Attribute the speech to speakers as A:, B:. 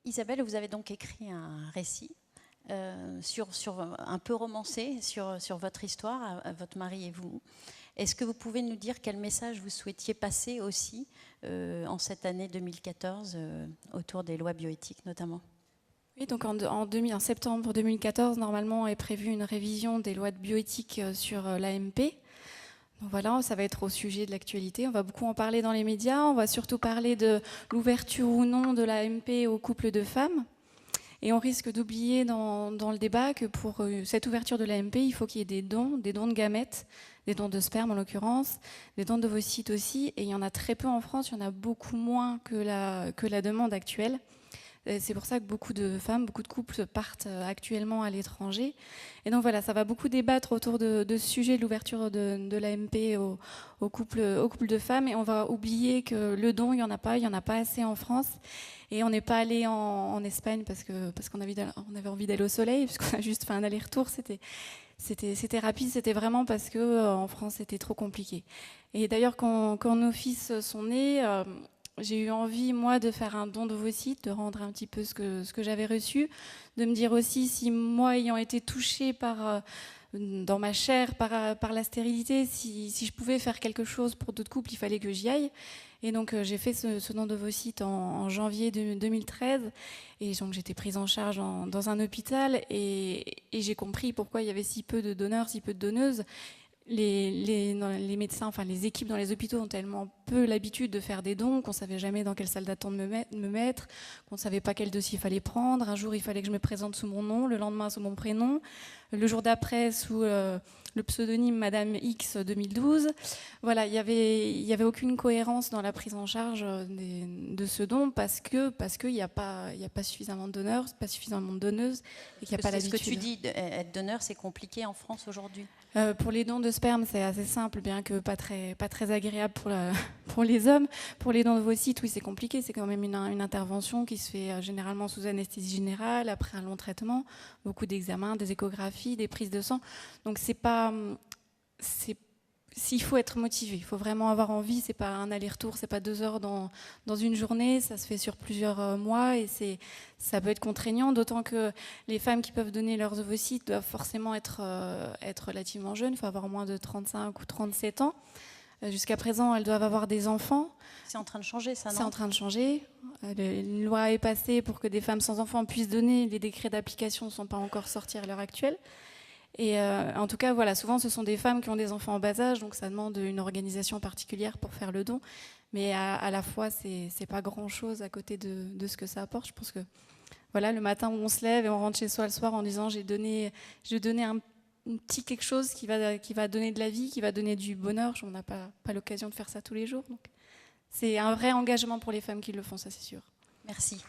A: Isabelle, vous avez donc écrit un récit un peu romancé sur votre histoire, à votre mari et vous. Est-ce que vous pouvez nous dire quel message vous souhaitiez passer aussi en cette année 2014 autour des lois bioéthiques notamment?
B: Oui, donc en septembre 2014, normalement est prévue une révision des lois de bioéthique sur l'AMP. Donc voilà, ça va être au sujet de l'actualité. On va beaucoup en parler dans les médias. On va surtout parler de l'ouverture ou non de l'AMP aux couples de femmes. Et on risque d'oublier dans le débat que pour cette ouverture de l'AMP, il faut qu'il y ait des dons de gamètes, des dons de sperme en l'occurrence, des dons d'ovocytes aussi. Et il y en a très peu en France, il y en a beaucoup moins que la demande actuelle. C'est pour ça que beaucoup de femmes, beaucoup de couples partent actuellement à l'étranger. Et donc voilà, ça va beaucoup débattre autour de ce sujet de l'ouverture de l'AMP aux couples de femmes. Et on va oublier que le don, il n'y en a pas assez en France. Et on n'est pas allé en Espagne parce qu'on avait envie d'aller au soleil, puisqu'on a juste fait un aller-retour. C'était rapide, c'était vraiment parce que en France, c'était trop compliqué. Et d'ailleurs, quand nos fils sont nés, j'ai eu envie, moi, de faire un don d'ovocytes, de rendre un petit peu ce que j'avais reçu, de me dire aussi si moi, ayant été touchée dans ma chair par la stérilité, si je pouvais faire quelque chose pour d'autres couples, il fallait que j'y aille. Et donc j'ai fait ce don d'ovocytes en janvier 2013. Et donc j'étais prise en charge dans un hôpital et j'ai compris pourquoi il y avait si peu de donneurs, si peu de donneuses. Les médecins, enfin les équipes dans les hôpitaux ont tellement peu l'habitude de faire des dons qu'on ne savait jamais dans quelle salle d'attente me mettre, qu'on ne savait pas quel dossier il fallait prendre. Un jour, il fallait que je me présente sous mon nom, le lendemain sous mon prénom, le jour d'après sous le pseudonyme Madame X 2012. Voilà, il y avait aucune cohérence dans la prise en charge de ce don parce qu'il n'y a pas suffisamment de donneurs, pas suffisamment de donneuses et qu'il n'y a pas l'habitude.
A: Ce que tu dis, être donneur, c'est compliqué en France aujourd'hui?
B: Pour les dons de sperme, c'est assez simple, bien que pas très agréable pour les hommes. Pour les dons d'ovocytes, oui, c'est compliqué. C'est quand même une intervention qui se fait généralement sous anesthésie générale, après un long traitement, beaucoup d'examens, des échographies, des prises de sang. Donc s'il faut être motivé, il faut vraiment avoir envie. C'est pas un aller-retour, c'est pas 2 heures dans une journée. Ça se fait sur plusieurs mois et ça peut être contraignant. D'autant que les femmes qui peuvent donner leurs ovocytes doivent forcément être relativement jeunes. Il faut avoir moins de 35 ou 37 ans. Jusqu'à présent, elles doivent avoir des enfants.
A: C'est en train de changer, ça, non?
B: C'est en train de changer. Une loi est passée pour que des femmes sans enfants puissent donner. Les décrets d'application ne sont pas encore sortis à l'heure actuelle. Et en tout cas, voilà, souvent ce sont des femmes qui ont des enfants en bas âge, donc ça demande une organisation particulière pour faire le don. Mais à la fois, c'est pas grand-chose à côté de ce que ça apporte. Je pense que voilà, le matin où on se lève et on rentre chez soi le soir en disant j'ai donné un petit quelque chose qui va donner de la vie, qui va donner du bonheur. On n'a pas l'occasion de faire ça tous les jours. Donc c'est un vrai engagement pour les femmes qui le font, ça c'est sûr.
A: Merci.